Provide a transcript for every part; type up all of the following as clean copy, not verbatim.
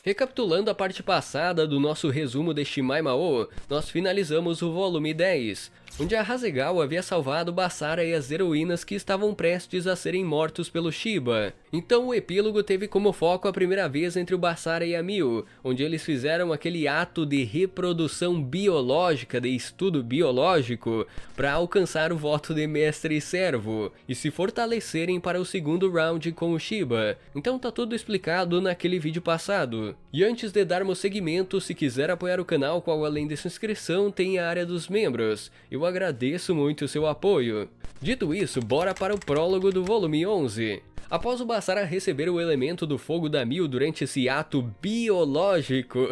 Recapitulando a parte passada do nosso resumo de Shimaimao, nós finalizamos o volume 10, onde a Hasegawa havia salvado Basara e as heroínas que estavam prestes a serem mortos pelo Shiba. Então o epílogo teve como foco a primeira vez entre o Basara e a Miu, onde eles fizeram aquele ato de reprodução biológica, de estudo biológico, para alcançar o voto de mestre e servo, e se fortalecerem para o segundo round com o Shiba. Então tá tudo explicado naquele vídeo passado. E antes de darmos seguimento, se quiser apoiar o canal, qual além de sua inscrição tem a área dos membros. Eu agradeço muito o seu apoio. Dito isso, bora para o prólogo do volume 11. Após o Basara receber o elemento do fogo da Miu durante esse ato biológico,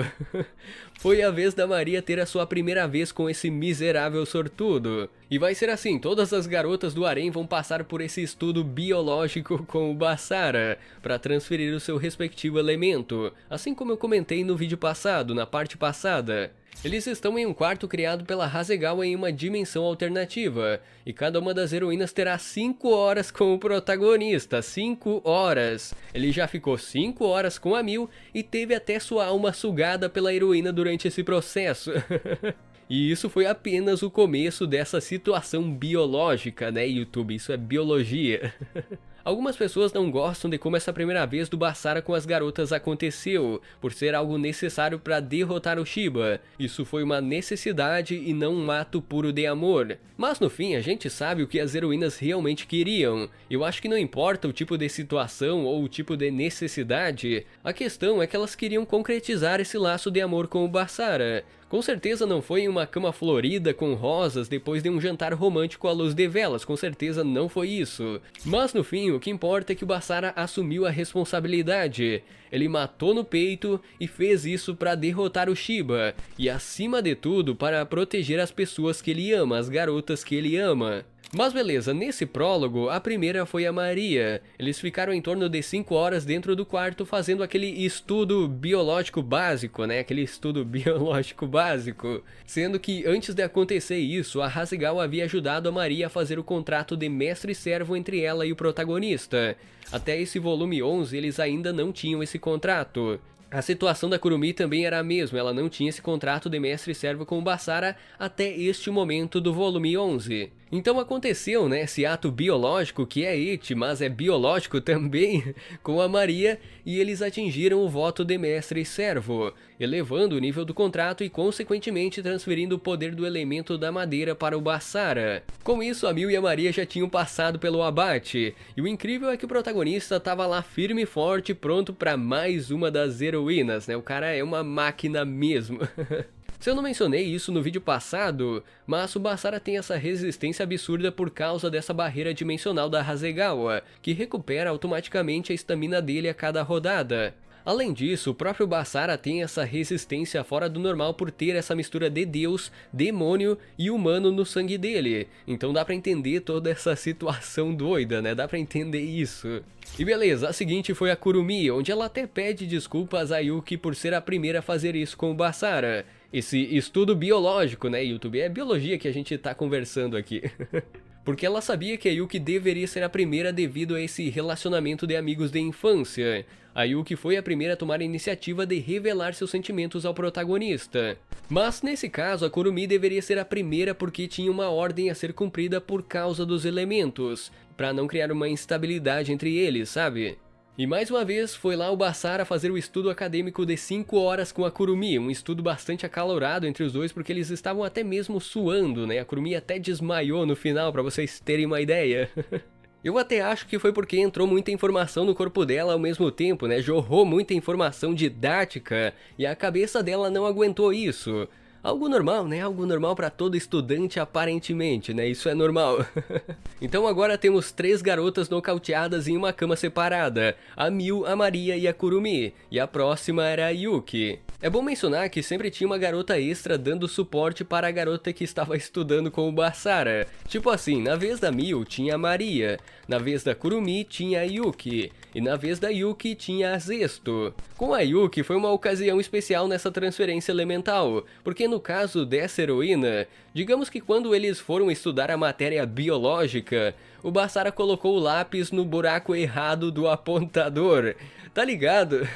foi a vez da Maria ter a sua primeira vez com esse miserável sortudo. E vai ser assim, todas as garotas do harém vão passar por esse estudo biológico com o Basara, para transferir o seu respectivo elemento, assim como eu comentei no vídeo passado, na parte passada. Eles estão em um quarto criado pela Hasegawa em uma dimensão alternativa, e cada uma das heroínas terá 5 horas com o protagonista, 5 horas. Ele já ficou 5 horas com a Miu e teve até sua alma sugada pela heroína durante esse processo. E isso foi apenas o começo dessa situação biológica, né, YouTube? Isso é biologia. Algumas pessoas não gostam de como essa primeira vez do Basara com as garotas aconteceu, por ser algo necessário para derrotar o Shiba. Isso foi uma necessidade e não um ato puro de amor. Mas no fim a gente sabe o que as heroínas realmente queriam. Eu acho que não importa o tipo de situação ou o tipo de necessidade, a questão é que elas queriam concretizar esse laço de amor com o Basara. Com certeza não foi em uma cama florida com rosas depois de um jantar romântico à luz de velas, com certeza não foi isso. Mas no fim, o que importa é que o Basara assumiu a responsabilidade. Ele matou no peito e fez isso para derrotar o Shiba, e acima de tudo para proteger as pessoas que ele ama, as garotas que ele ama. Mas beleza, nesse prólogo, a primeira foi a Maria. Eles ficaram em torno de 5 horas dentro do quarto fazendo aquele estudo biológico básico, né? Aquele estudo biológico básico. Sendo que antes de acontecer isso, a Hasegawa havia ajudado a Maria a fazer o contrato de mestre e servo entre ela e o protagonista. Até esse volume 11 eles ainda não tinham esse contrato. A situação da Kurumi também era a mesma, ela não tinha esse contrato de mestre e servo com o Basara até este momento do volume 11. Então aconteceu, né, esse ato biológico que é eti, mas é biológico também, com a Maria, e eles atingiram o voto de mestre e servo, elevando o nível do contrato e consequentemente transferindo o poder do elemento da madeira para o Basara. Com isso, a Miu e a Maria já tinham passado pelo abate, e o incrível é que o protagonista estava lá firme e forte, pronto para mais uma das heroínas, né, o cara é uma máquina mesmo. Se eu não mencionei isso no vídeo passado, mas o Basara tem essa resistência absurda por causa dessa barreira dimensional da Hasegawa, que recupera automaticamente a estamina dele a cada rodada. Além disso, o próprio Basara tem essa resistência fora do normal por ter essa mistura de deus, demônio e humano no sangue dele. Então dá pra entender toda essa situação doida, né? Dá pra entender isso. E beleza, a seguinte foi a Kurumi, onde ela até pede desculpas a Yuki por ser a primeira a fazer isso com o Basara. Esse estudo biológico, né, YouTube? É biologia que a gente tá conversando aqui. Porque ela sabia que a Yuki deveria ser a primeira devido a esse relacionamento de amigos de infância. A Yuki foi a primeira a tomar a iniciativa de revelar seus sentimentos ao protagonista. Mas nesse caso a Kurumi deveria ser a primeira porque tinha uma ordem a ser cumprida por causa dos elementos, para não criar uma instabilidade entre eles, sabe? E mais uma vez foi lá o Basara fazer o estudo acadêmico de 5 horas com a Kurumi, um estudo bastante acalorado entre os dois porque eles estavam até mesmo suando, né? A Kurumi até desmaiou no final, pra vocês terem uma ideia. Eu até acho que foi porque entrou muita informação no corpo dela ao mesmo tempo, né? Jorrou muita informação didática e a cabeça dela não aguentou isso. Algo normal, né? Algo normal para todo estudante aparentemente, né? Isso é normal. Então agora temos 3 garotas nocauteadas em uma cama separada. A Miu, a Maria e a Kurumi. E a próxima era a Yuki. É bom mencionar que sempre tinha uma garota extra dando suporte para a garota que estava estudando com o Basara. Tipo assim, na vez da Miu tinha a Maria, na vez da Kurumi tinha a Yuki, e na vez da Yuki tinha a Zesto. Com a Yuki foi uma ocasião especial nessa transferência elemental, porque no caso dessa heroína, digamos que quando eles foram estudar a matéria biológica, o Basara colocou o lápis no buraco errado do apontador. Tá ligado?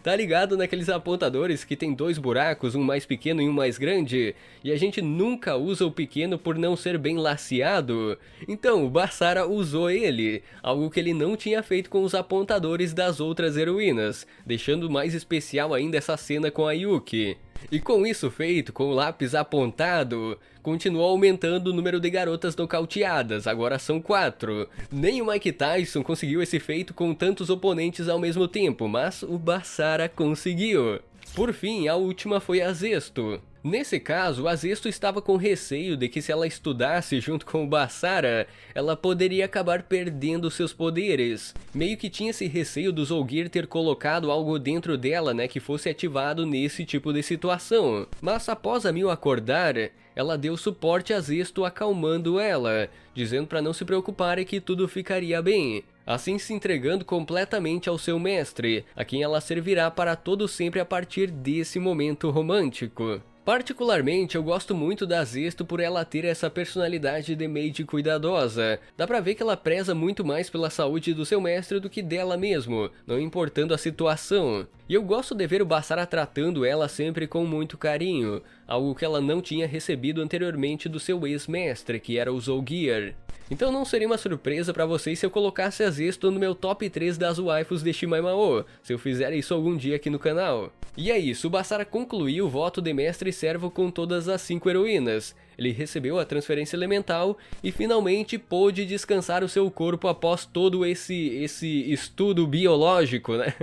Tá ligado naqueles apontadores que tem dois buracos, um mais pequeno e um mais grande? E a gente nunca usa o pequeno por não ser bem laceado? Então, o Basara usou ele, algo que ele não tinha feito com os apontadores das outras heroínas, deixando mais especial ainda essa cena com a Yuki. E com isso feito, com o lápis apontado, continuou aumentando o número de garotas nocauteadas, agora são 4. Nem o Mike Tyson conseguiu esse feito com tantos oponentes ao mesmo tempo, mas o Basara conseguiu. Por fim, a última foi a Zesto. Nesse caso, a Zesto estava com receio de que se ela estudasse junto com o Basara, ela poderia acabar perdendo seus poderes. Meio que tinha esse receio do Zolgyr ter colocado algo dentro dela, né, que fosse ativado nesse tipo de situação. Mas após a Mil acordar, ela deu suporte a Zesto acalmando ela, dizendo para não se preocupar e que tudo ficaria bem. Assim se entregando completamente ao seu mestre, a quem ela servirá para todo sempre a partir desse momento romântico. Particularmente, eu gosto muito da Zesto por ela ter essa personalidade de maid cuidadosa. Dá pra ver que ela preza muito mais pela saúde do seu mestre do que dela mesmo, não importando a situação. E eu gosto de ver o Basara tratando ela sempre com muito carinho, algo que ela não tinha recebido anteriormente do seu ex-mestre, que era o Zolgyr. Então não seria uma surpresa pra vocês se eu colocasse a Zesto no meu top 3 das waifus de Shimaimao, se eu fizer isso algum dia aqui no canal. E é isso, o Basara concluiu o voto de mestre servo com todas as 5 heroínas. Ele recebeu a transferência elemental e finalmente pôde descansar o seu corpo após todo esse estudo biológico, né?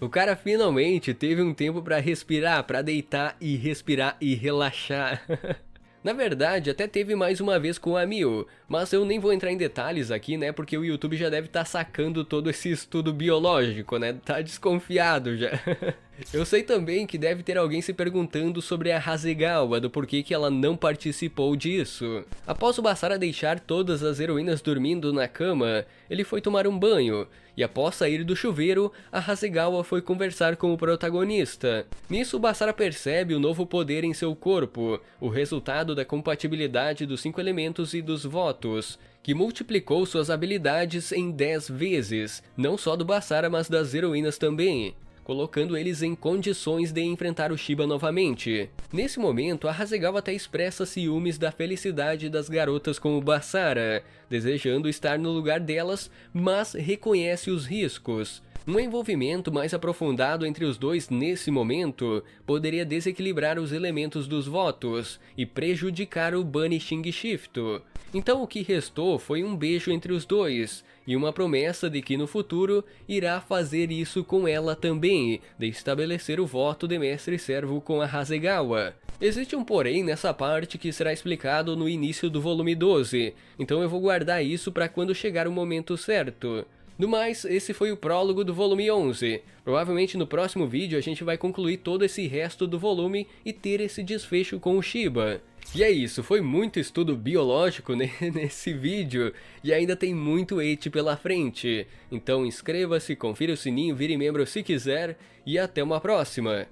O cara finalmente teve um tempo pra respirar, pra deitar e respirar e relaxar. Na verdade, até teve mais uma vez com a Mil, mas eu nem vou entrar em detalhes aqui, né, porque o YouTube já deve estar sacando todo esse estudo biológico, né, tá desconfiado já. Eu sei também que deve ter alguém se perguntando sobre a Hasegawa, do porquê que ela não participou disso. Após o Basara deixar todas as heroínas dormindo na cama, ele foi tomar um banho, e após sair do chuveiro, a Hasegawa foi conversar com o protagonista. Nisso, o Basara percebe o novo poder em seu corpo, o resultado da compatibilidade dos 5 elementos e dos votos, que multiplicou suas habilidades em 10 vezes, não só do Basara, mas das heroínas também, colocando eles em condições de enfrentar o Shiba novamente. Nesse momento, a Hasegawa até expressa ciúmes da felicidade das garotas com o Basara, desejando estar no lugar delas, mas reconhece os riscos. Um envolvimento mais aprofundado entre os dois nesse momento poderia desequilibrar os elementos dos votos e prejudicar o Banishing Shift. Então o que restou foi um beijo entre os dois e uma promessa de que no futuro irá fazer isso com ela também, de estabelecer o voto de mestre servo com a Hasegawa. Existe um porém nessa parte que será explicado no início do volume 12, então eu vou guardar isso para quando chegar o momento certo. No mais, esse foi o prólogo do volume 11. Provavelmente no próximo vídeo a gente vai concluir todo esse resto do volume e ter esse desfecho com o Shiba. E é isso, foi muito estudo biológico nesse vídeo e ainda tem muito hate pela frente. Então inscreva-se, confira o sininho, vire membro se quiser e até uma próxima.